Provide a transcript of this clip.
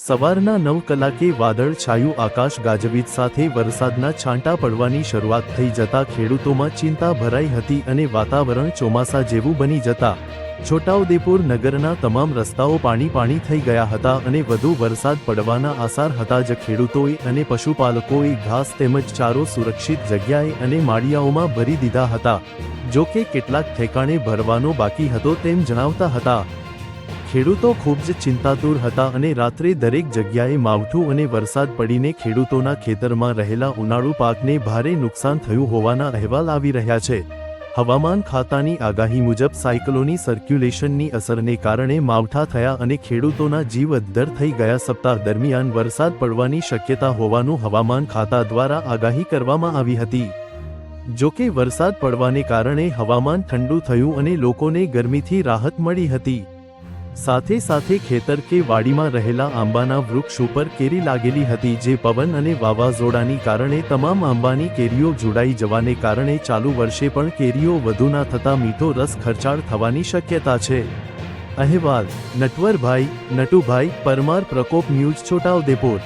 સવારના 9 કલાકે વાદળ છાયું આકાશ ગાજવીજ સાથે વરસાદના છાંટા પડવાની શરૂઆત થઈ જતા ખેડૂતોમાં ચિંતા ભરાઈ હતી અને વાતાવરણ ચોમાસા જેવું બની જતા છોટાઉદેપુર નગરના તમામ રસ્તાઓ પાણી થઈ ગયા હતા અને વધુ વરસાદ પડવાના આસાર હતા જ ખેડૂતોએ અને પશુપાલકોએ ઘાસ તેમજ ચારો સુરક્ષિત જગ્યાએ અને માળિયાઓમાં ભરી દીધા હતા, જો કે કેટલાક ઠેકાણે ભરવાનો બાકી હતો તેમ જણાવતા હતા। ખેડૂતો ખૂબ જ ચિંતાતુર હતા અને રાત્રે દરેક જગ્યાએ માવઠું અને વરસાદ પડીને ખેડૂતોના ખેતરમાં રહેલા ઉનાળુ પાકને ભારે નુકસાન થયું હોવાના અહેવાલ આવી રહ્યા છે। હવામાન ખાતાની આગાહી મુજબ સાયક્લોની સર્ક્યુલેશનની અસરને કારણે માવઠા થયા અને ખેડૂતોના જીવ અદ્ધર થઈ ગયા। સપ્તાહ દરમિયાન વરસાદ પડવાની શક્યતા હોવાનું હવામાન ખાતા દ્વારા આગાહી કરવામાં આવી હતી। જો કે વરસાદ પડવાને કારણે હવામાન ઠંડુ થયું અને લોકોને ગરમીથી રાહત મળી હતી। સાથે સાથે ખેતર કે વાડીમાં રહેલા આંબાના વૃક્ષ ઉપર કેરી લાગેલી હતી, જે પવન અને વાવાઝોડાની કારણે તમામ આંબાની કેરીઓ ઝૂડાઈ જવાને કારણે ચાલુ વર્ષે પણ કેરીઓ વધુ ના થતા મીઠો રસ ખર્ચાળ થવાની શક્યતા છે। અહેવાલ નટવરભાઈ નટુભાઈ પરમાર, પ્રકોપ ન્યૂઝ, છોટાઉદેપુર।